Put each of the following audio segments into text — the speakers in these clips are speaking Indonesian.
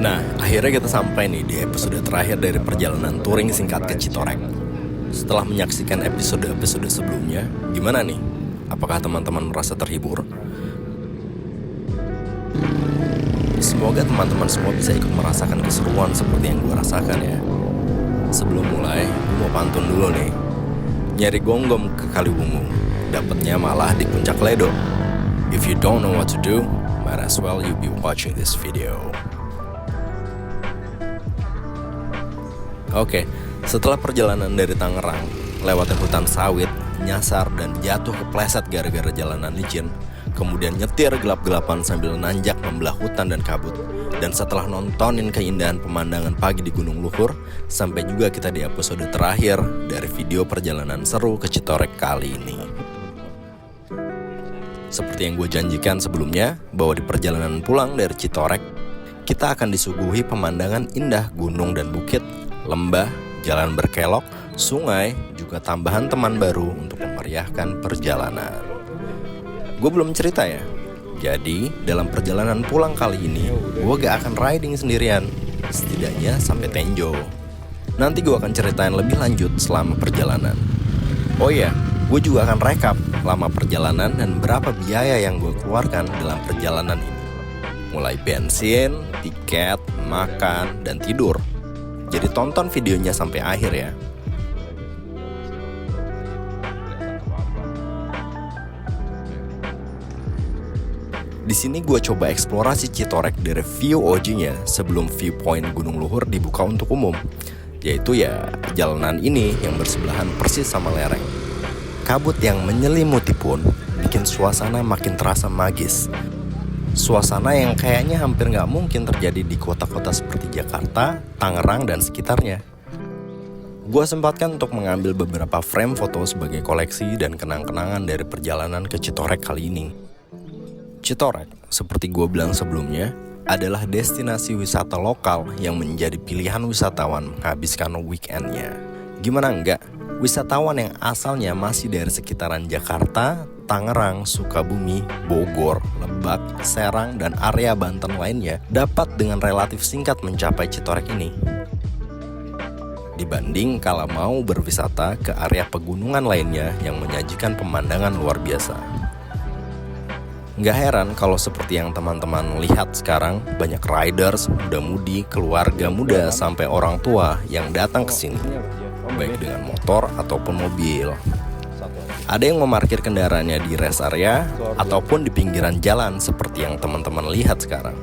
Nah, akhirnya kita sampai nih di episode terakhir dari perjalanan touring singkat ke Citorek. Setelah menyaksikan episode-episode sebelumnya, gimana nih? Apakah teman-teman merasa terhibur? Semoga teman-teman semua bisa ikut merasakan keseruan seperti yang gue rasakan ya. Sebelum mulai, gue mau pantun dulu nih. Nyari gonggong ke Kaliwungu, dapatnya malah di Puncak Ledo. If you don't know what to do, might as well you be watching this video. Oke, setelah perjalanan dari Tangerang, lewatin hutan sawit, nyasar dan jatuh kepleset gara-gara jalanan licin, kemudian nyetir gelap-gelapan sambil nanjak membelah hutan dan kabut, dan setelah nontonin keindahan pemandangan pagi di Gunung Luhur, sampai juga kita di episode terakhir dari video perjalanan seru ke Citorek kali ini. Seperti yang gue janjikan sebelumnya, bahwa di perjalanan pulang dari Citorek, kita akan disuguhi pemandangan indah gunung dan bukit, lembah, jalan berkelok, sungai, juga tambahan teman baru untuk memeriahkan perjalanan. Gue belum cerita ya. Jadi, dalam perjalanan pulang kali ini, gue gak akan riding sendirian, setidaknya sampai Tenjo. Nanti gue akan ceritain lebih lanjut selama perjalanan. Oh iya, gue juga akan rekap lama perjalanan dan berapa biaya yang gue keluarkan dalam perjalanan ini. Mulai bensin, tiket, makan, dan tidur. Jadi tonton videonya sampai akhir ya. Di sini gue coba eksplorasi Citorek dari view OG-nya sebelum viewpoint Gunung Luhur dibuka untuk umum. Yaitu ya jalanan ini yang bersebelahan persis sama lereng. Kabut yang menyelimuti pun bikin suasana makin terasa magis. Suasana yang kayaknya hampir gak mungkin terjadi di kota-kota seperti Jakarta, Tangerang, dan sekitarnya. Gue sempatkan untuk mengambil beberapa frame foto sebagai koleksi dan kenang-kenangan dari perjalanan ke Citorek kali ini. Citorek, seperti gue bilang sebelumnya, adalah destinasi wisata lokal yang menjadi pilihan wisatawan menghabiskan weekendnya. Gimana enggak? Wisatawan yang asalnya masih dari sekitaran Jakarta, Tangerang, Sukabumi, Bogor, Lebak, Serang, dan area Banten lainnya dapat dengan relatif singkat mencapai Citorek ini. Dibanding kalau mau berwisata ke area pegunungan lainnya yang menyajikan pemandangan luar biasa. Nggak heran kalau seperti yang teman-teman lihat sekarang, banyak riders, muda-mudi, keluarga muda, sampai orang tua yang datang ke sini, baik dengan motor ataupun mobil. Ada yang memarkir kendaraannya di rest area ataupun di pinggiran jalan seperti yang teman-teman lihat sekarang.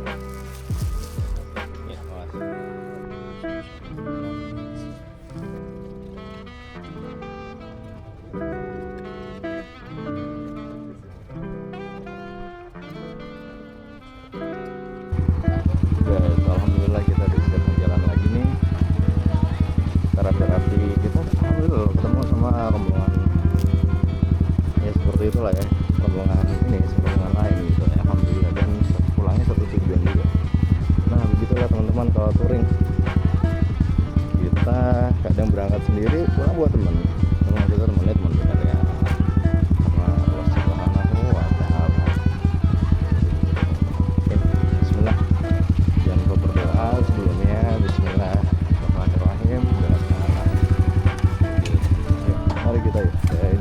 Alhamdulillah kita bisa jalan lagi nih. Terapi kita alhamdulillah ketemu sama rombongan. Ya seperti itulah ya, rombongan ini rombongan lain gitu. Alhamdulillah, dan pulangnya satu tujuan juga. Nah begitulah teman-teman kalau touring. Kita kadang berangkat sendiri, pulang buat teman. Teman kita teman benar ya. Karena Allah Subhanahu wa Ta'ala. Oke, bismillah. Jangan lupa berdoa sebelumnya. Bismillahirrahmanirrahim. Mari kita yuk.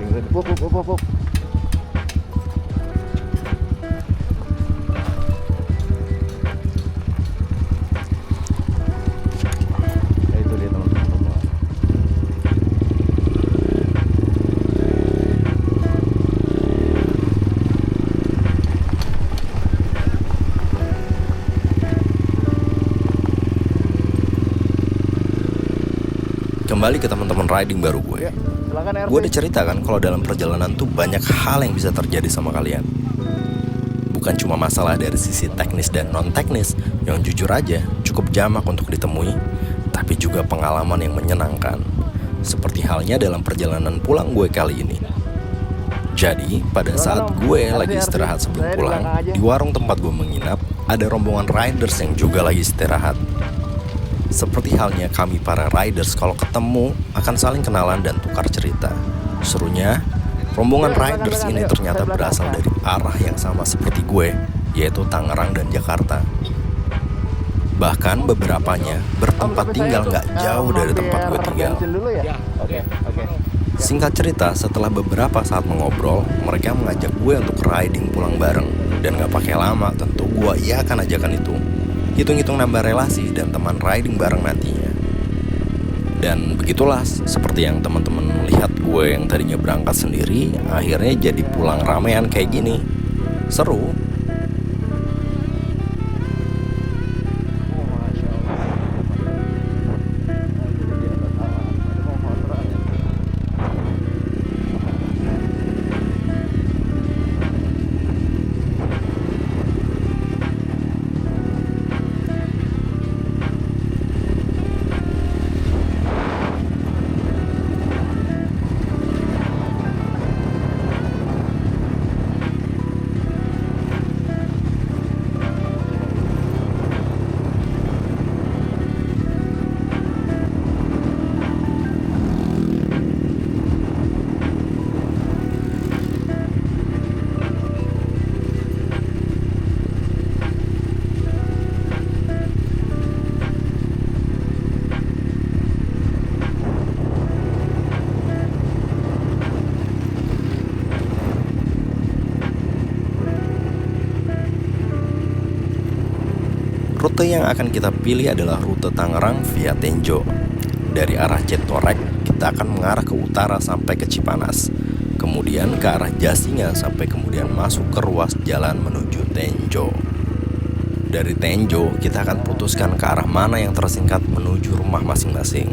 Ini pop. Itu dia teman-teman. Kembali ke teman-teman riding baru gue. Gue udah cerita kan kalau dalam perjalanan tuh banyak hal yang bisa terjadi sama kalian. Bukan cuma masalah dari sisi teknis dan non-teknis yang jujur aja cukup jamak untuk ditemui, tapi juga pengalaman yang menyenangkan. Seperti halnya dalam perjalanan pulang gue kali ini. Jadi, pada saat gue lagi istirahat sebelum pulang, di warung tempat gue menginap, ada rombongan riders yang juga lagi istirahat. Seperti halnya kami para riders kalau ketemu akan saling kenalan dan tukar cerita. Serunya, rombongan riders ini ternyata berasal dari arah yang sama seperti gue, yaitu Tangerang dan Jakarta. Bahkan beberapanya bertempat tinggal nggak jauh dari tempat gue tinggal. Dulu ya? Oke. Singkat cerita, setelah beberapa saat mengobrol, mereka mengajak gue untuk riding pulang bareng. Dan gak pakai lama, tentu gue iakan ajakan itu. Hitung-hitung nambah relasi dan teman riding bareng nantinya. Dan begitulah, seperti yang teman-teman lihat gue yang tadinya berangkat sendiri, akhirnya jadi pulang ramean kayak gini. Seru. Rute yang akan kita pilih adalah rute Tangerang via Tenjo. Dari arah Citorek, kita akan mengarah ke utara sampai ke Cipanas. Kemudian ke arah Jasinga sampai kemudian masuk ke ruas jalan menuju Tenjo. Dari Tenjo, kita akan putuskan ke arah mana yang tersingkat menuju rumah masing-masing.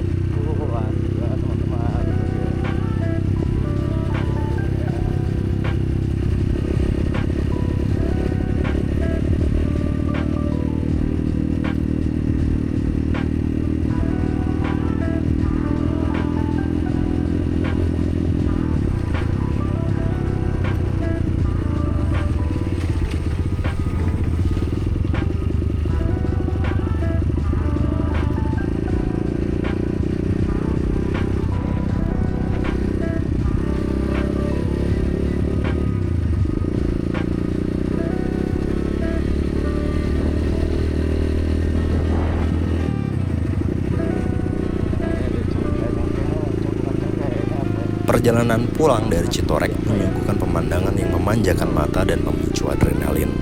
Perjalanan pulang dari Citorek menyuguhkan pemandangan yang memanjakan mata dan memicu adrenalin.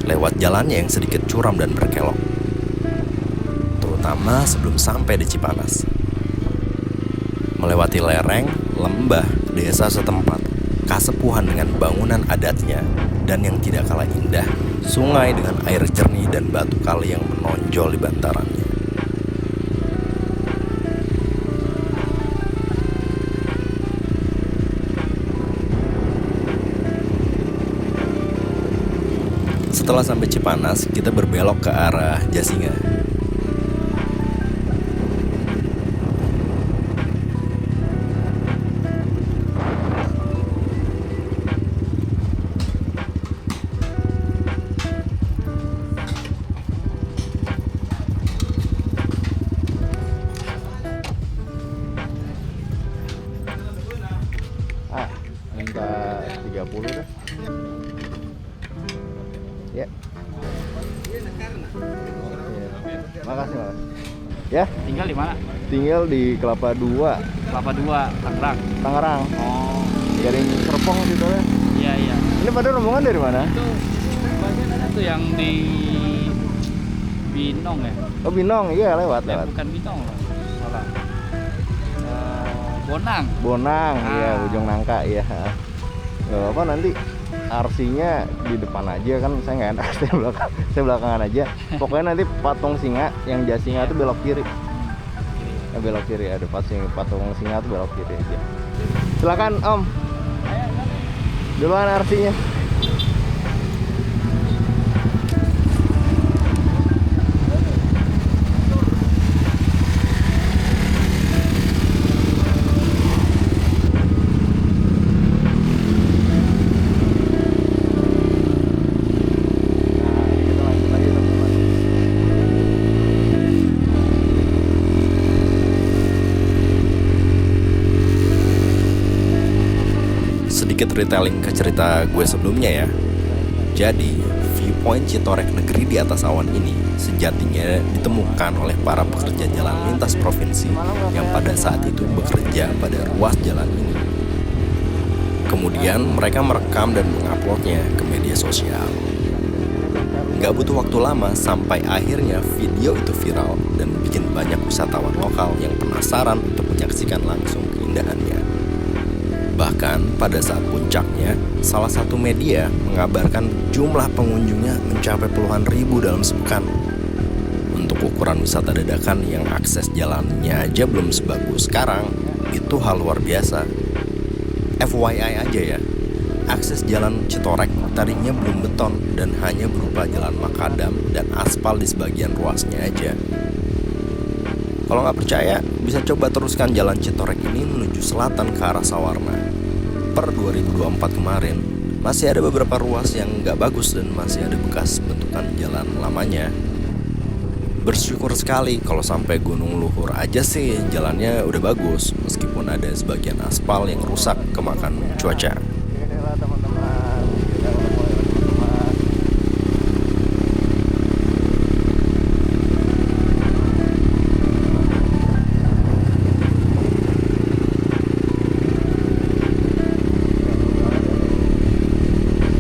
Lewat jalannya yang sedikit curam dan berkelok, terutama sebelum sampai di Cipanas. Melewati lereng, lembah, desa setempat, kasepuhan dengan bangunan adatnya, dan yang tidak kalah indah, sungai dengan air jernih dan batu kali yang menonjol di bantarannya. Setelah sampai Cipanas, kita berbelok ke arah Jasinga. Minta 30 dah. Ya. Makasih, Mas. Ya, Tinggal di mana? tinggal di Kelapa 2, Kelapa 2, Tangerang. Tangerang. Oh, Garing Serpong gitu ya. iya iya. Ini pada rombongan dari mana? Itu bagian ada tuh yang di Binong ya? Oh, Binong, iya lewat. Bukan Binong loh. Salah. Bonang. Bonang, iya, Ah. Ujung Nangka, iya. Gak apa nanti RC-nya di depan aja kan, saya nggak enak, saya belakangan aja. Pokoknya nanti patung singa yang Jasinga tuh belok kiri. Ya, belok kiri ada patung singa tuh belok kiri aja. Silakan Om. Duluan RC-nya. Sedikit retelling ke cerita gue sebelumnya ya. Jadi, viewpoint Citorek Negeri di atas awan ini sejatinya ditemukan oleh para pekerja jalan lintas provinsi yang pada saat itu bekerja pada ruas jalan ini. Kemudian mereka merekam dan menguploadnya ke media sosial. Gak butuh waktu lama sampai akhirnya video itu viral dan bikin banyak wisatawan lokal yang penasaran untuk menyaksikan langsung keindahannya. Bahkan pada saat puncaknya, salah satu media mengabarkan jumlah pengunjungnya mencapai puluhan ribu dalam sepekan. Untuk ukuran wisata dadakan yang akses jalannya aja belum sebagus sekarang, itu hal luar biasa. FYI aja ya, akses jalan Citorek tadinya belum beton dan hanya berupa jalan makadam dan aspal di sebagian ruasnya aja. Kalau nggak percaya, bisa coba teruskan jalan Citorek ini menuju selatan ke arah Sawarna. Per 2024 kemarin, masih ada beberapa ruas yang nggak bagus dan masih ada bekas bentukan jalan lamanya. Bersyukur sekali kalau sampai Gunung Luhur aja sih jalannya udah bagus, meskipun ada sebagian aspal yang rusak kemakan cuaca. Inilah teman-teman, kita udah mulai teman-teman.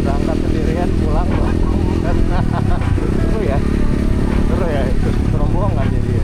Berangkat sendirian pulang loh. Seru ya, seru ya, ikut rombongan jadi ya.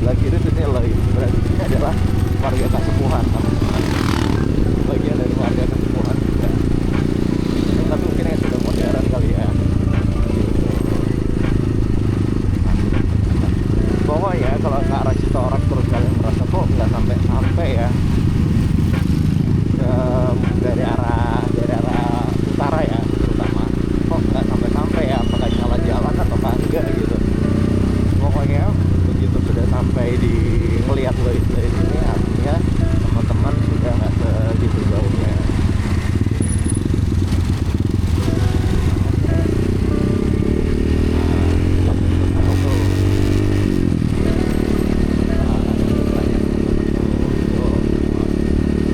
sebelah kiri sini lagi, berarti ini adalah warga Kasepuhan, bagian dari warga Kasepuhan juga. Tapi mungkin yang sudah modern kali ya. Pokoknya kalau ke arah Citorek terus kalian merasa kok nggak sampai ya dari arah utara ya terutama, kok nggak sampai ya, apakah salah jalan atau enggak gitu. Pokoknya begitu sudah sampai di ngelihat dari sini, artinya teman-teman sudah nggak segitu jauhnya.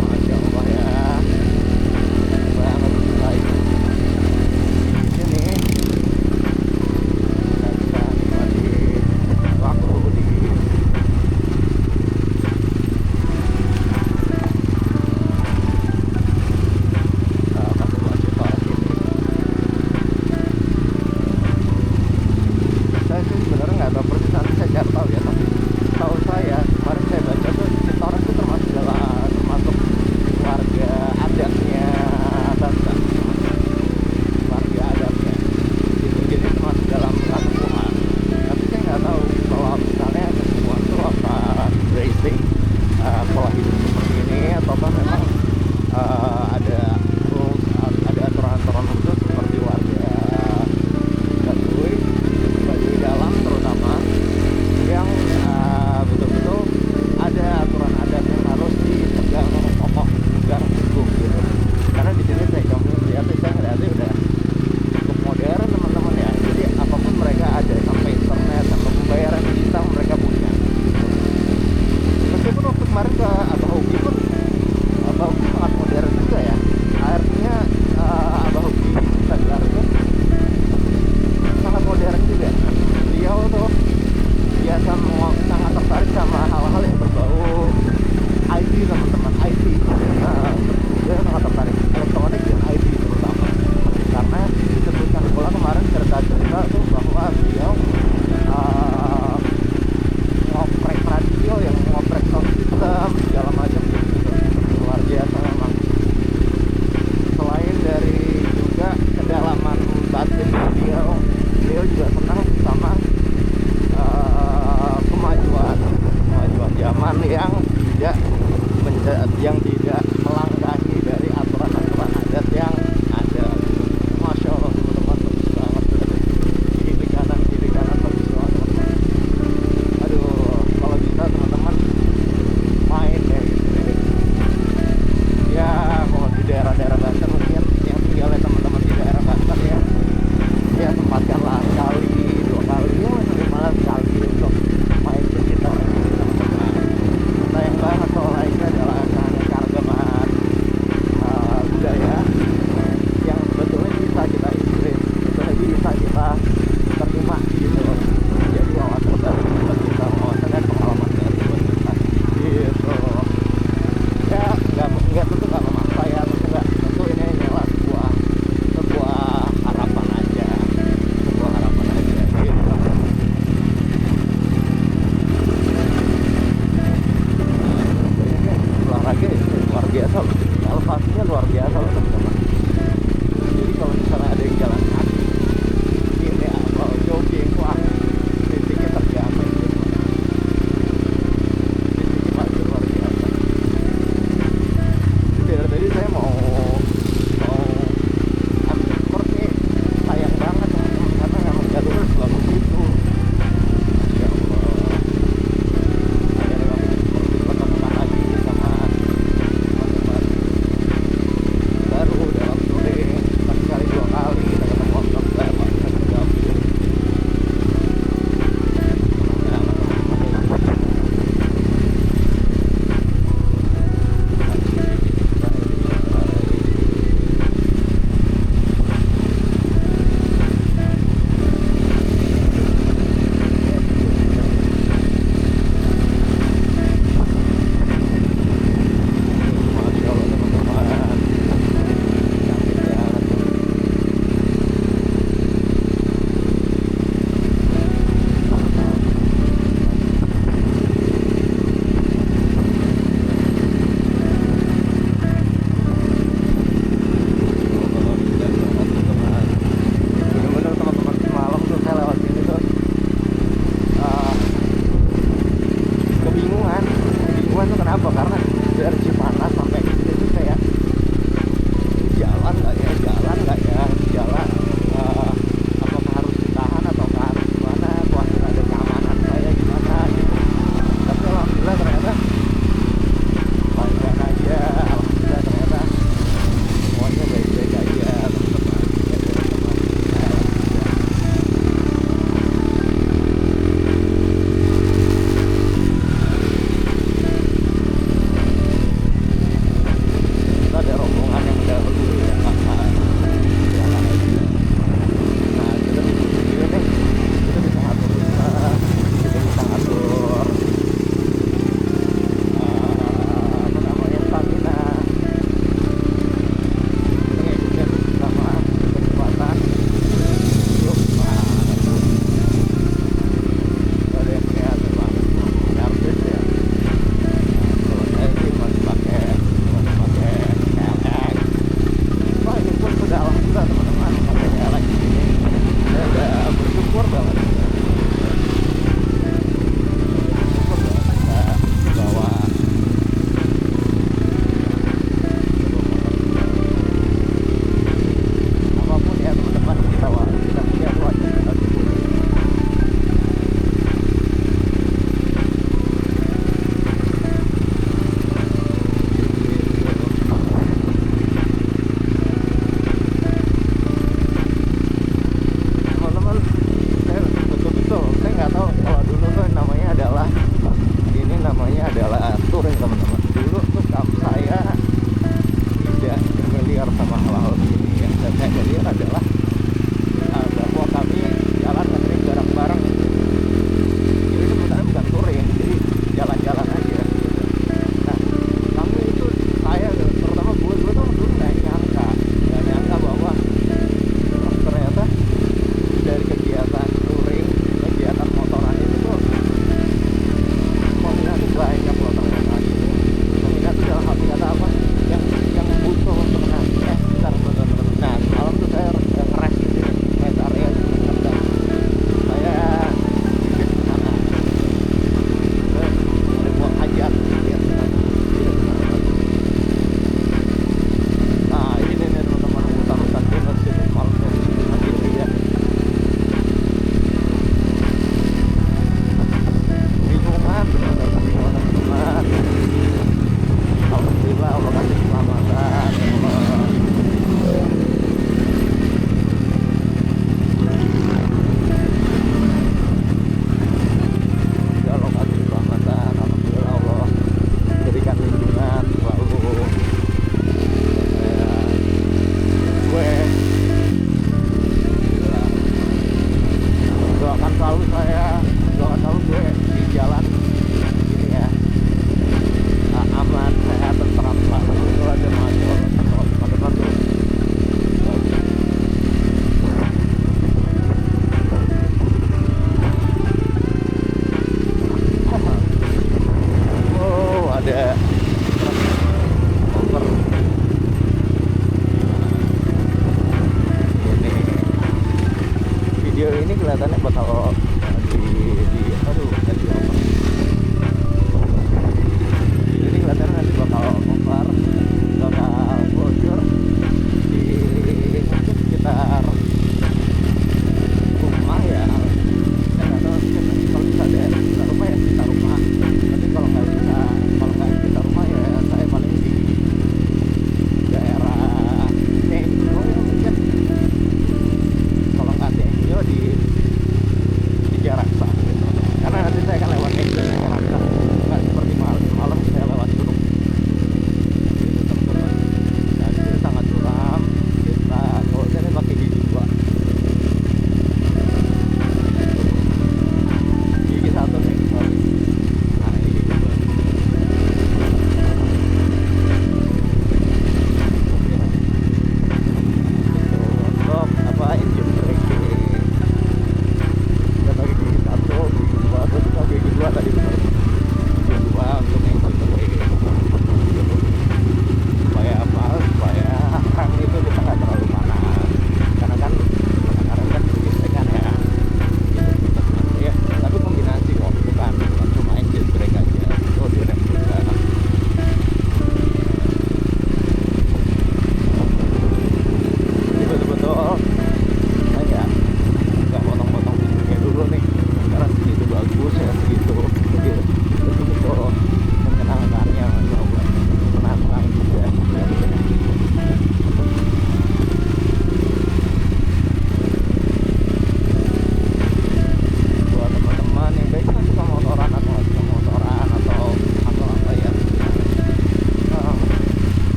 Masya Allah ya, banget baik sini. Kita bisa nikmati waktu di Kabupaten Citorek ini. Saya sih sebenarnya nggak tahu persis, nanti saya cari tahu ya, tapi tahu saya kemarin saya baca tuh Citorek itu termasuk warga adatnya Batak, warga adatnya gitu, jadi termasuk dalam Kasepuhan. Tapi saya nggak tahu kalau misalnya Kasepuhan itu apa grazing, pola hidup seperti ini, ataukah memang ada rules, ada aturan-aturan khusus seperti warga Baduy dalam terutama yang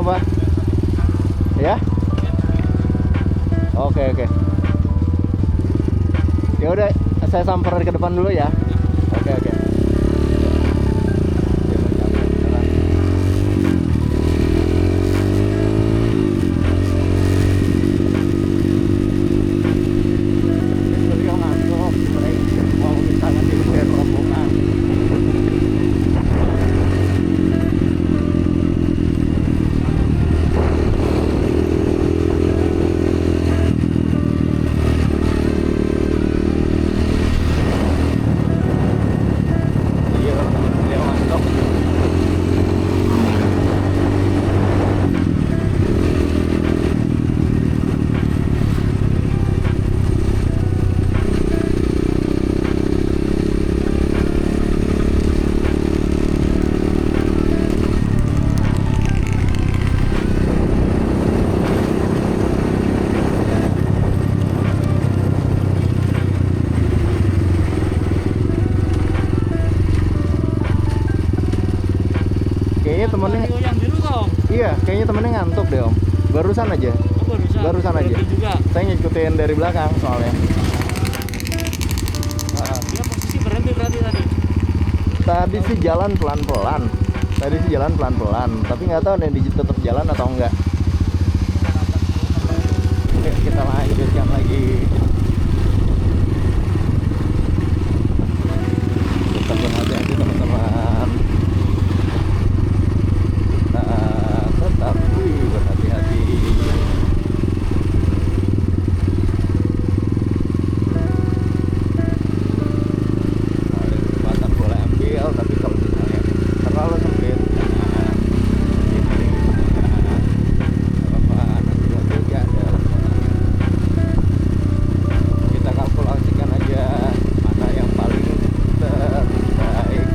apa? Ya? Oke, oke. Ya udah, saya samperin ke depan dulu ya. Oke, oke. Beliau ngantuk, mau misalkan di rombongan. Iya, beliau ngantuk. Kayaknya temennya, Radio yang biru kok. iya, kayaknya temennya ngantuk deh om. Barusan aja, Oh, barusan aja. Berhenti juga. Saya ngikutin dari belakang soalnya. Dia posisi berhenti berarti tadi. Tadi sih jalan pelan-pelan. Tapi nggak tahu nih tetap jalan atau enggak. Oke, kita lanjutkan lagi. Tetap berhati-hati teman-teman. Nah, tetap berhati-hati. Ada kesempatan boleh ambil, tapi kalau misalnya terlalu sempit, jangan. Ini apa nanti lagi ada. Kita kalkulasikan aja mana yang paling terbaik.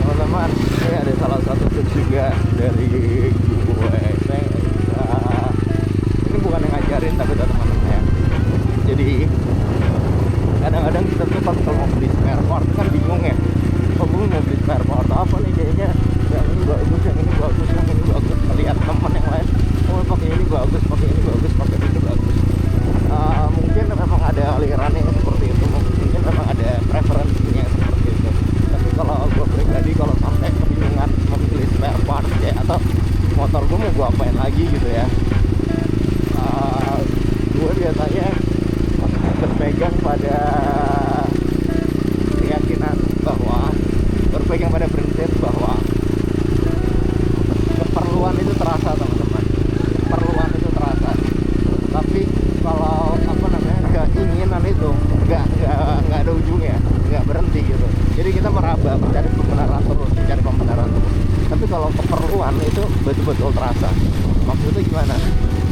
Teman-teman, ini ada salah satu tips juga dari gue. Saya ini bukan yang ngajarin tapi dari teman saya. Jadi kadang-kadang kita tuh pas kalau mau beli spare part kan bingung ya. Oh, gue mau beli spare part apa nih, kayaknya yang ini bagus, yang ini bagus, yang ini bagus. Melihat teman yang lain, oh pakai ini bagus, pakai ini bagus, pakai ini bagus. Mungkin memang ada alirannya yang seperti itu, mungkin memang ada preferensinya yang seperti itu. Tapi kalau gue pribadi, kalau sampai kebingungan memilih spare part ya, atau motor gue mau gue apain lagi gitu ya, gue biasanya berpegang pada keyakinan bahwa, berpegang pada prinsip bahwa keperluan itu terasa teman-teman, keperluan itu terasa. Tapi kalau apa namanya, keinginan itu nggak ada ujungnya, nggak berhenti gitu. Jadi kita meraba, mencari pembenaran terus. Tapi kalau keperluan itu betul-betul terasa. Maksudnya gimana?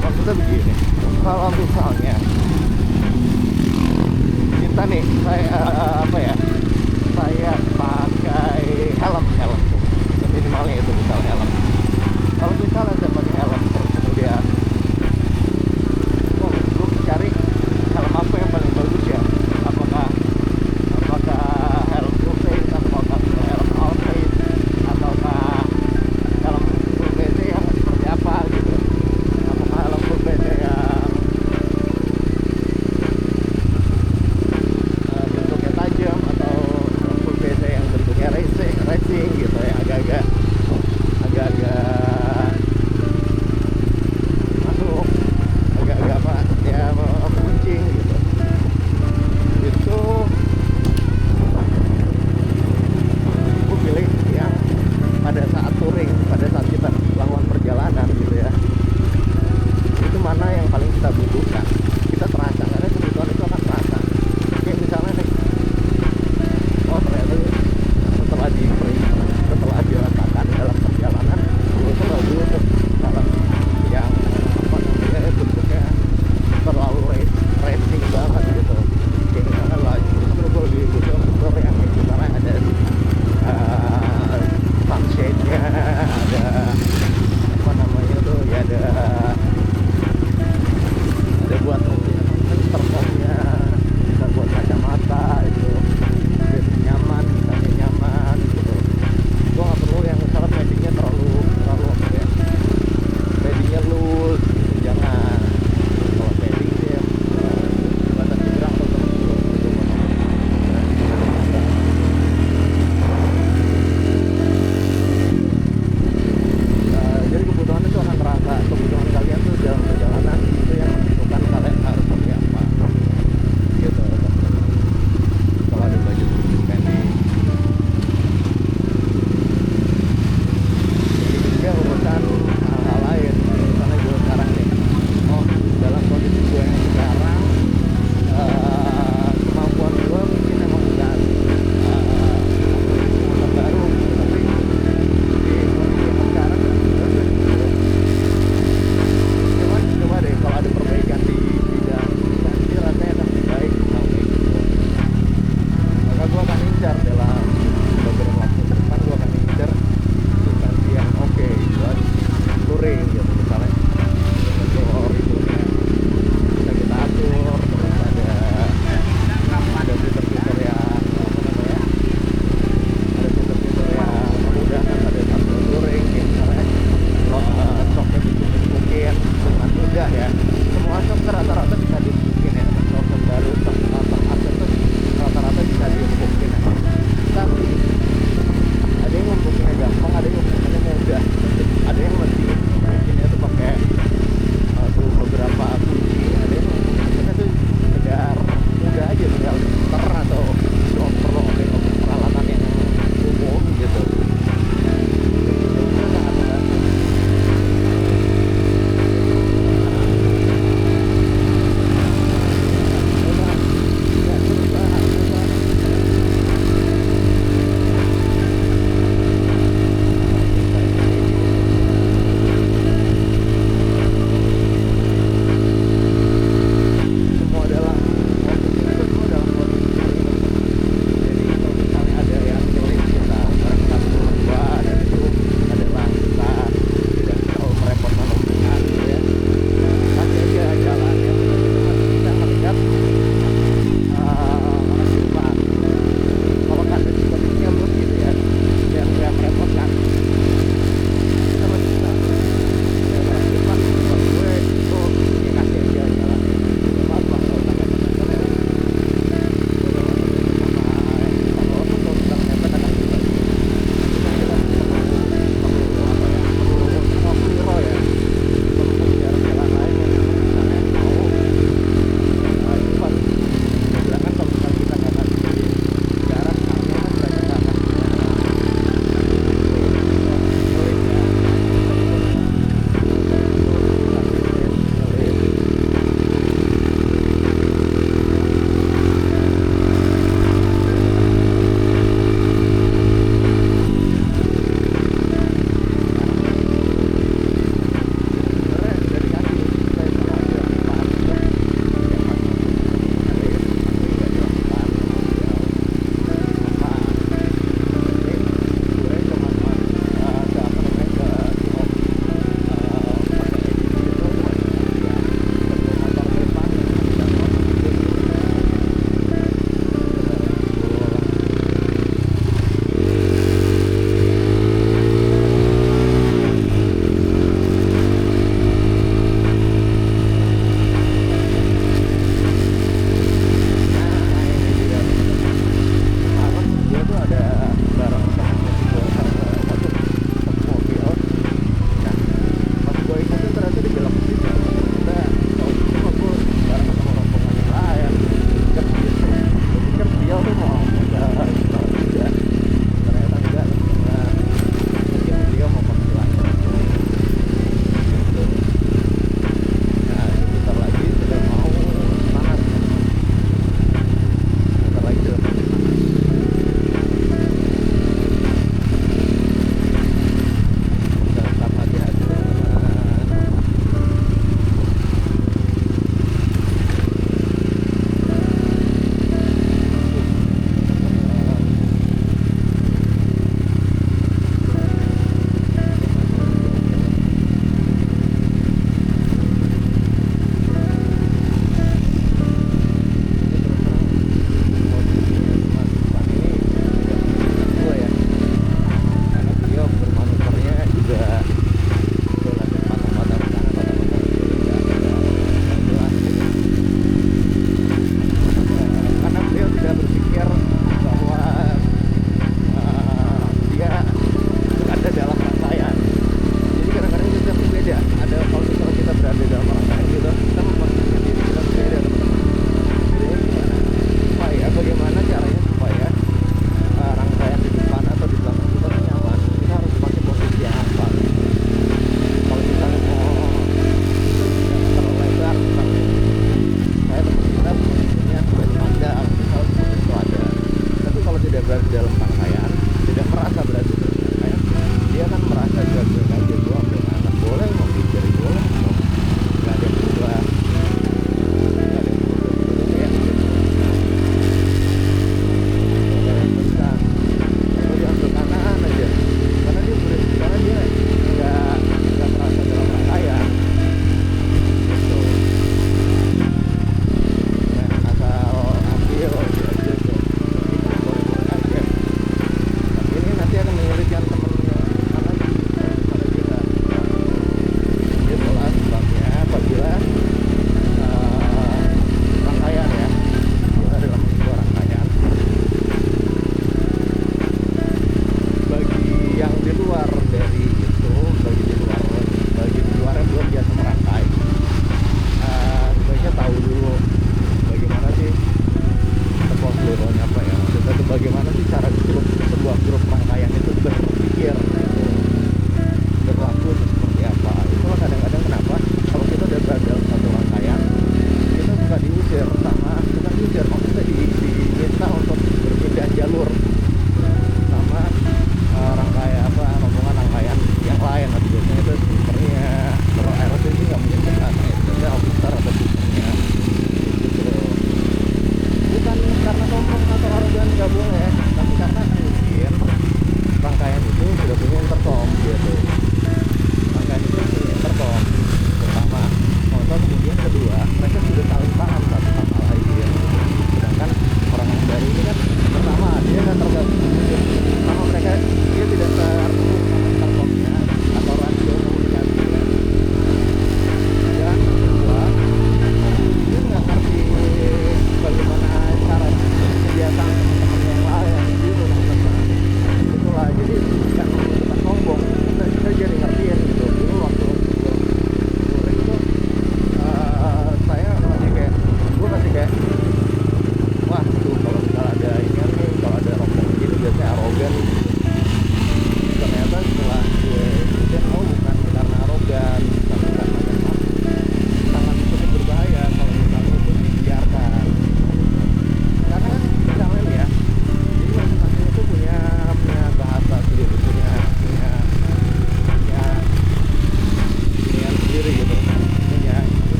Maksudnya begini, kalau misalnya kita nih, saya pakai helm minimalnya itu misalnya helm. Kalau misalnya saya pakai helm terus kemudian gue cari helm apa yang paling bagus ya, apakah helm full face, apakah helm all face, ataukah helm full face yang seperti apa gitu, apakah helm full face yang bentuknya tajam atau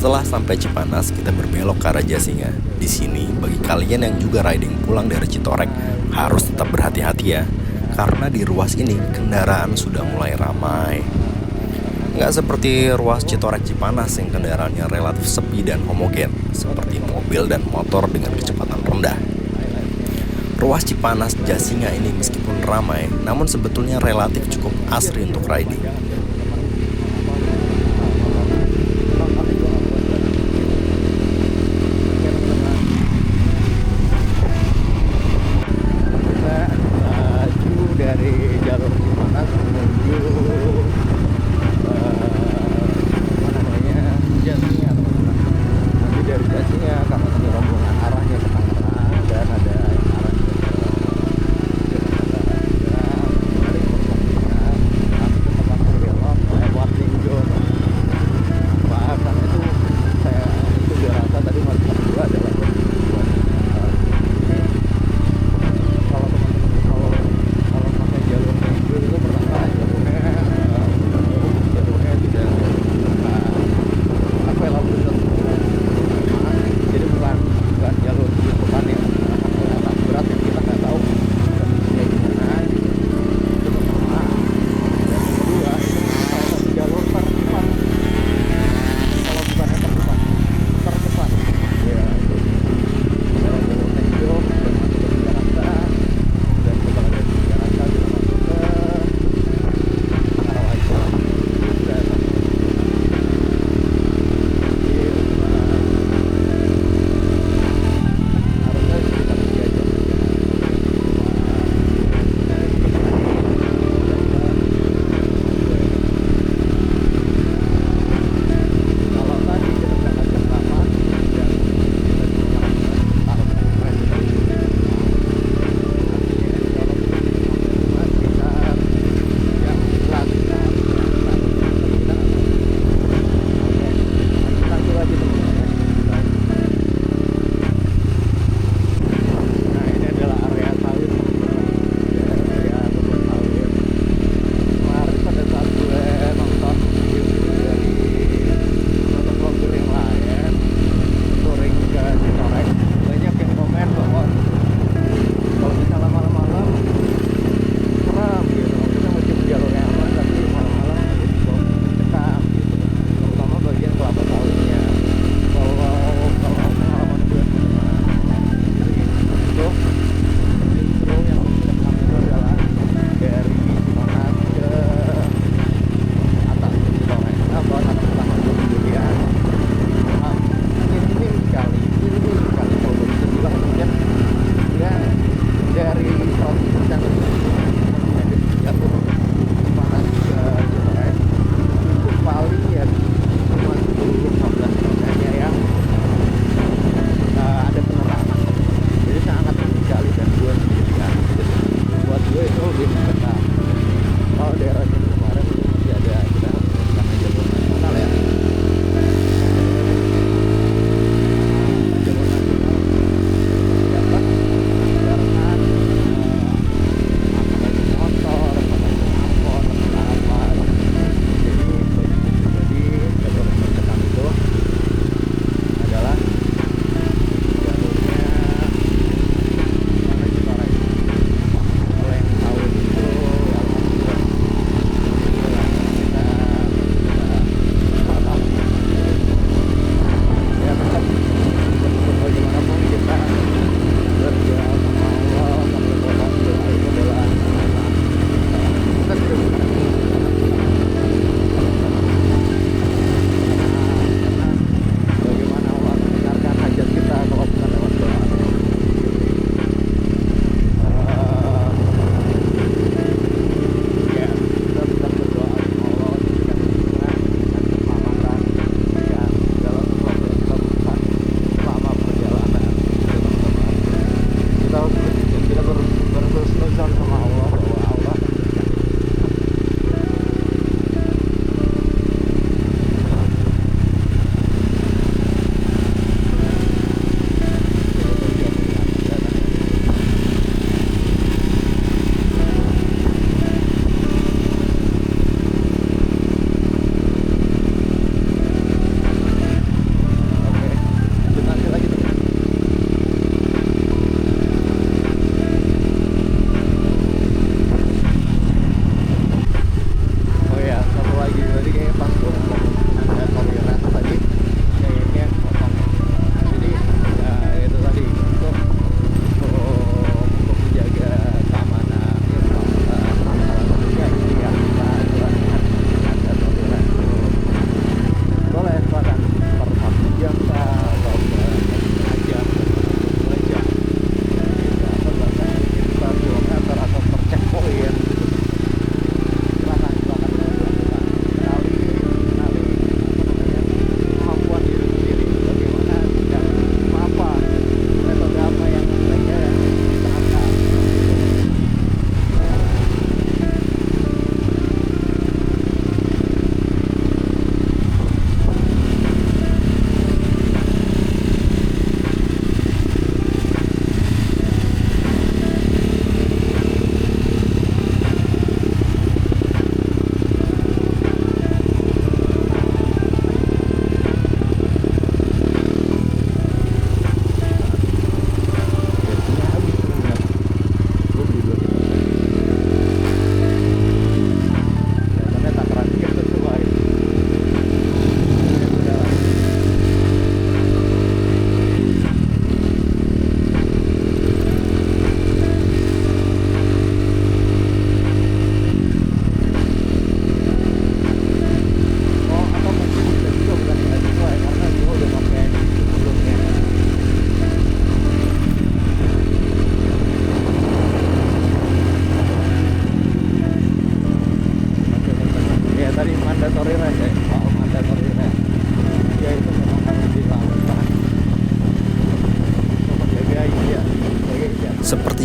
Setelah sampai Cipanas, kita berbelok ke arah Jasinga. Di sini, bagi kalian yang juga riding pulang dari Citorek, harus tetap berhati-hati ya. Karena di ruas ini, kendaraan sudah mulai ramai. Nggak seperti ruas Citorek Cipanas yang kendaraannya relatif sepi dan homogen, seperti mobil dan motor dengan kecepatan rendah. Ruas Cipanas Jasinga ini meskipun ramai, namun sebetulnya relatif cukup asri untuk riding. Dari jalur Cipanas menuju mana namanya Jasinga, teman-teman. Nanti dari Jasinga karena ada rombongan arahnya ke Tangerang dan ada yang arahnya ke dari Pertamina, nanti ke tempat berbelok lewat Linggo. Bahkan itu saya itu gue rasa tadi masih dua adalah buat kalau teman-teman kalau pakai jalur Linggo itu pertama jalurnya tidak available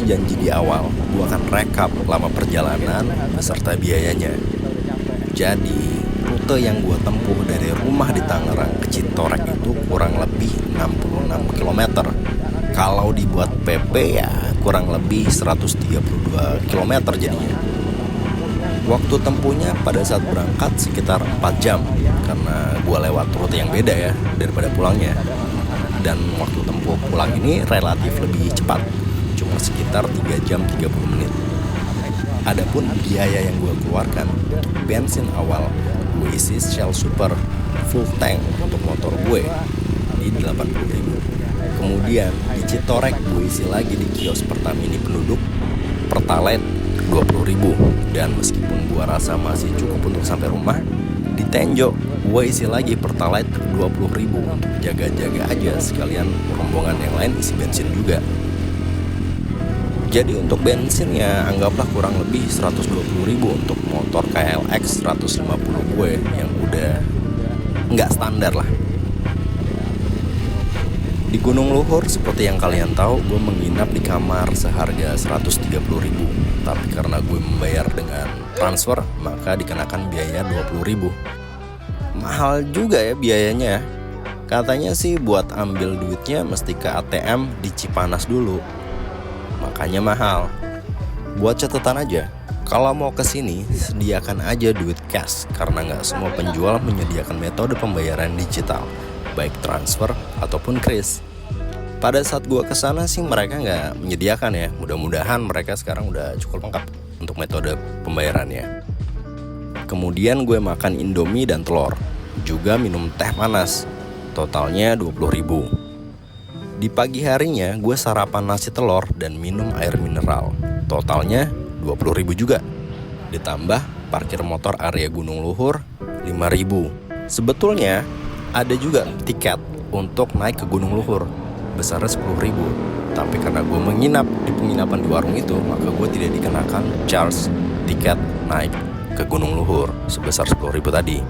seperti janji di awal, gue akan rekap lama perjalanan beserta biayanya. Jadi, rute yang gue tempuh dari rumah di Tangerang ke Citorek itu kurang lebih 66 km. Kalau dibuat PP ya kurang lebih 132 km jadinya. Waktu tempuhnya pada saat berangkat sekitar 4 jam, karena gue lewat rute yang beda ya daripada pulangnya. Dan waktu tempuh pulang ini relatif lebih cepat, cuma sekitar 3 jam 30 menit. Adapun biaya yang gue keluarkan untuk bensin awal, gue isi Shell Super full tank untuk motor gue di 80.000. Kemudian di Citorek gue isi lagi di kios Pertamini penduduk Pertalite 20.000. Dan meskipun gue rasa masih cukup untuk sampai rumah, di Tenjo gue isi lagi Pertalite 20.000 untuk jaga-jaga aja, sekalian rombongan yang lain isi bensin juga. Jadi untuk bensin ya anggaplah kurang lebih 120.000 untuk motor KLX 150 gue yang udah nggak standar lah. Di Gunung Luhur seperti yang kalian tahu, gue menginap di kamar seharga 130.000. Tapi karena gue membayar dengan transfer, maka dikenakan biaya 20.000. Mahal juga ya biayanya. Katanya sih buat ambil duitnya mesti ke ATM di Cipanas dulu, makanya mahal. Buat catatan aja, kalau mau kesini sediakan aja duit cash, karena nggak semua penjual menyediakan metode pembayaran digital, baik transfer ataupun kris. Pada saat gue kesana sih mereka nggak menyediakan ya. Mudah-mudahan mereka sekarang udah cukup lengkap untuk metode pembayarannya. Kemudian gue makan Indomie dan telur, juga minum teh panas, totalnya 20.000. Di pagi harinya gue sarapan nasi telur dan minum air mineral, totalnya 20.000 juga. Ditambah parkir motor area Gunung Luhur 5.000. Sebetulnya ada juga tiket untuk naik ke Gunung Luhur, besarnya 10.000. Tapi karena gue menginap di penginapan di warung itu, maka gue tidak dikenakan charge tiket naik ke Gunung Luhur sebesar 10.000 tadi.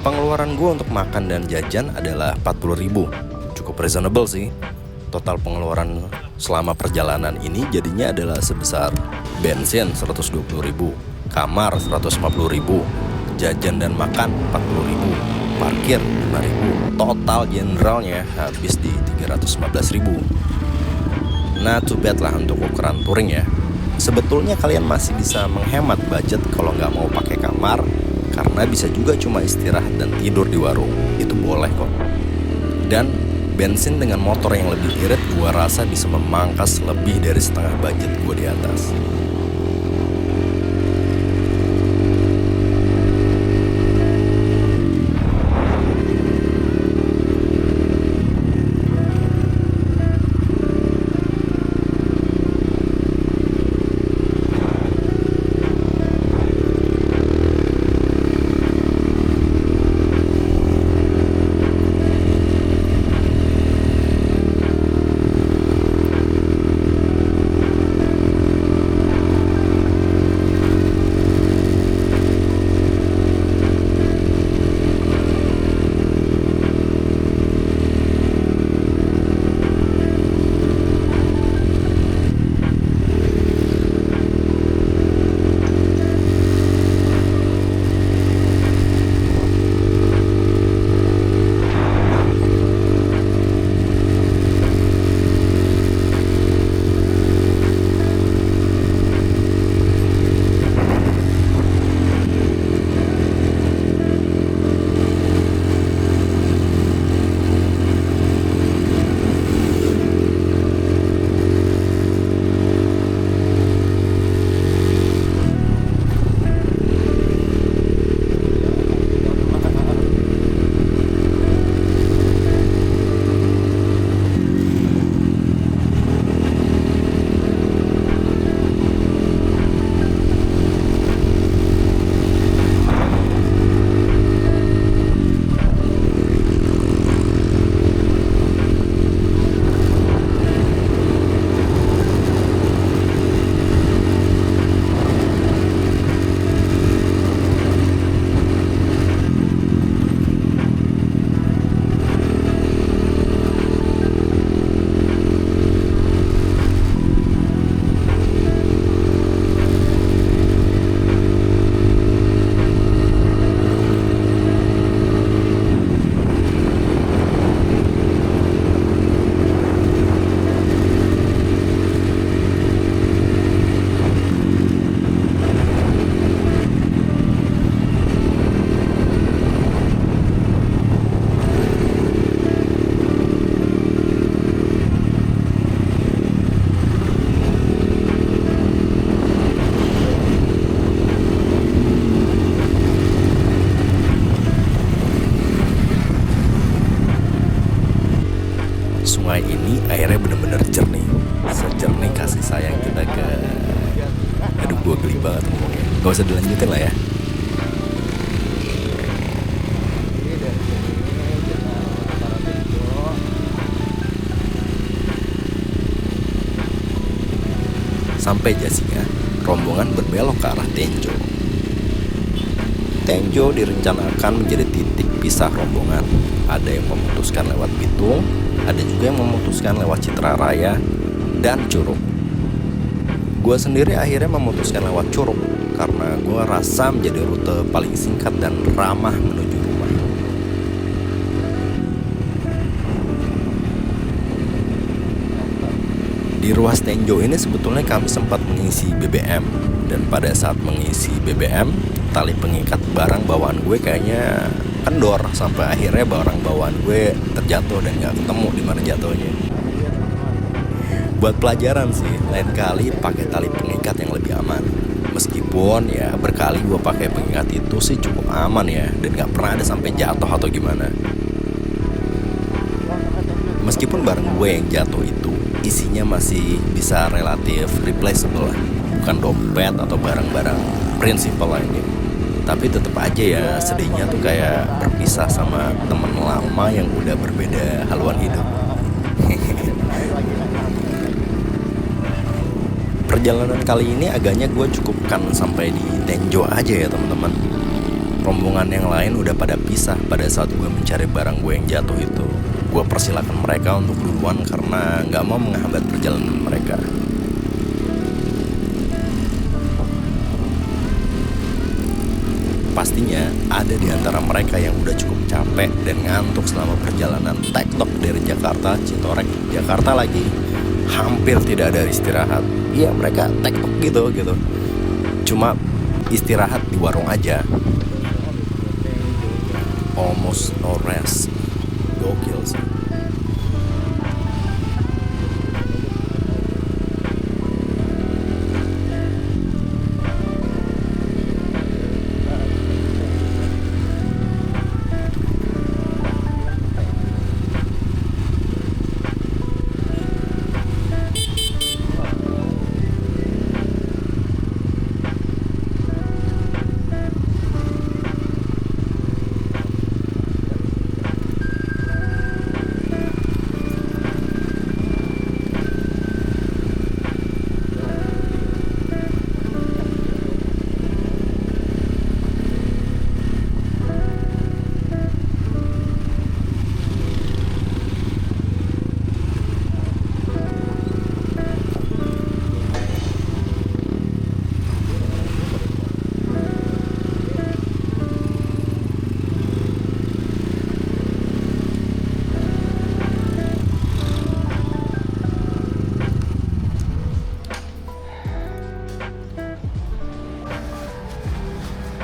Pengeluaran gue untuk makan dan jajan adalah 40.000. Cukup reasonable sih. Total pengeluaran selama perjalanan ini jadinya adalah sebesar bensin 120.000, kamar 150.000, jajan dan makan 40.000, parkir 5.000. Total generalnya habis di 315.000. Nah, too bad lah untuk ukuran touring ya. Sebetulnya kalian masih bisa menghemat budget kalau nggak mau pakai kamar, karena bisa juga cuma istirahat dan tidur di warung. Itu boleh kok. Dan bensin dengan motor yang lebih irit gua rasa bisa memangkas lebih dari setengah budget gua di atas. sungai ini airnya bener-bener jernih, sejernih kasih sayang kita ke... Aduh, gue geli banget ngomongnya. Gak usah dilanjutin lah ya. Sampai Jasinga, rombongan berbelok ke arah Tenjo. Tenjo direncanakan menjadi titik pisah rombongan. Ada yang memutuskan lewat Bitung, ada juga yang memutuskan lewat Citra Raya dan Curug. Gue sendiri akhirnya memutuskan lewat Curug karena gue rasa menjadi rute paling singkat dan ramah menuju rumah. Di ruas Tenjo ini sebetulnya kami sempat mengisi BBM, dan pada saat mengisi BBM, tali pengikat barang bawaan gue kayaknya kendor sampai akhirnya barang bawaan gue terjatuh dan gak ketemu di mana jatuhnya. Buat pelajaran sih, lain kali pakai tali pengikat yang lebih aman. Meskipun ya berkali gue pakai pengikat itu sih cukup aman ya, dan gak pernah ada sampai jatuh atau gimana. Meskipun barang gue yang jatuh itu isinya masih bisa relatif replaceable lah, bukan dompet atau barang-barang prinsipal lainnya. Tapi tetap aja ya sedihnya tuh kayak berpisah sama temen lama yang udah berbeda haluan hidup. Perjalanan kali ini agaknya gue cukupkan sampai di Tenjo aja ya teman-teman. Rombongan yang lain udah pada pisah pada saat gue mencari barang gue yang jatuh itu. Gue persilakan mereka untuk duluan karena gak mau menghambat perjalanan mereka. Pastinya ada di antara mereka yang udah cukup capek dan ngantuk selama perjalanan tektok dari Jakarta, Citorek, Jakarta lagi. Hampir tidak ada istirahat. Iya, mereka tektok gitu. Cuma istirahat di warung aja. Almost no rest. Gokil sih.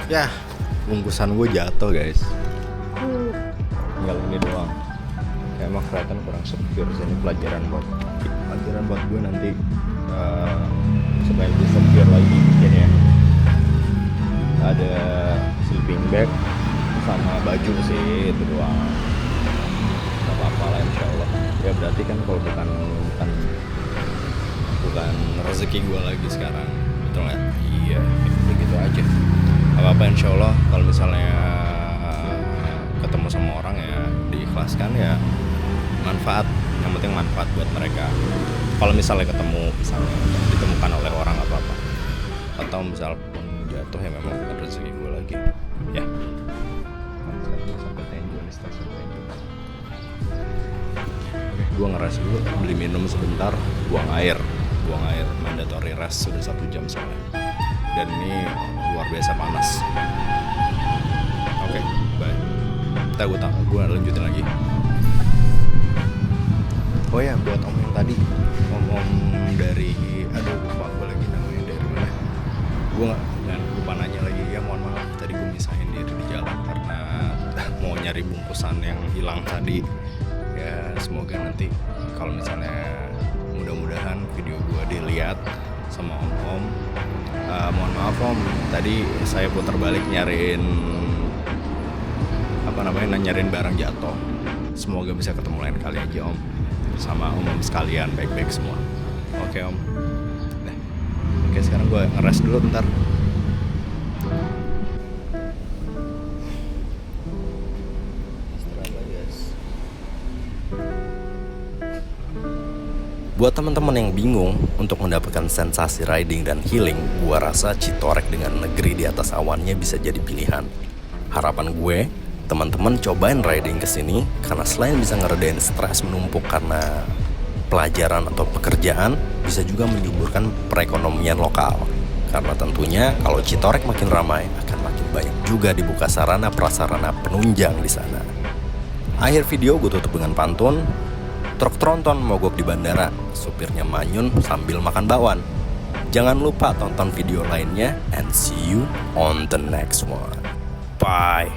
Ya, bungkusan gue jatuh guys. Tinggal ini doang. Kayak emang kelihatan kurang secure sih. Ini pelajaran buat gue nanti supaya lebih secure lagi mungkin ya. Ada sleeping bag sama baju sih, itu doang. Gak apa-apa lah insya Allah. Ya berarti kan kalau bukan rezeki gue lagi sekarang, betul nggak? Iya, begitu aja. Apa-apa insya Allah kalau misalnya ketemu sama orang ya diikhlaskan ya, manfaat, yang penting manfaat buat mereka. Kalau misalnya ditemukan oleh orang apa-apa, atau misal pun jatuh ya memang bukan rezeki gue lagi ya. Sampai Tenjo nih, stasiun Tenjo. Oke, gue ngeres dulu, beli minum sebentar, buang air mandatory rest, sudah 1 jam soalnya. Dan ini luar biasa panas. Oke, bye. Gue lanjutin lagi. Oh ya, buat om yang tadi ngomong dari, aduh lupa gue lagi namanya dari mana. Gue lupa nanya lagi, ya mohon maaf tadi gue misahin diri di jalan karena mau nyari bungkusan yang hilang tadi. Ya semoga nanti kalau misalnya mudah-mudahan video gue dilihat sama om. Mohon maaf om, tadi saya putar balik nyariin barang jatuh. Semoga bisa ketemu lain kali aja om. sama om sekalian baik-baik semua. Oke om. Nah, oke sekarang gue ngeres dulu bentar. Buat teman-teman yang bingung untuk mendapatkan sensasi riding dan healing, gua rasa Citorek dengan negeri di atas awannya bisa jadi pilihan. Harapan gue, teman-teman cobain riding ke sini karena selain bisa ngeredain stres menumpuk karena pelajaran atau pekerjaan, bisa juga menyuburkan perekonomian lokal. Karena tentunya kalau Citorek makin ramai, akan makin banyak juga dibuka sarana prasarana penunjang di sana. Akhir video gue tutup dengan pantun. Truk tronton mogok di bandara, supirnya manyun sambil makan bakwan. Jangan lupa tonton video lainnya and see you on the next one. Bye.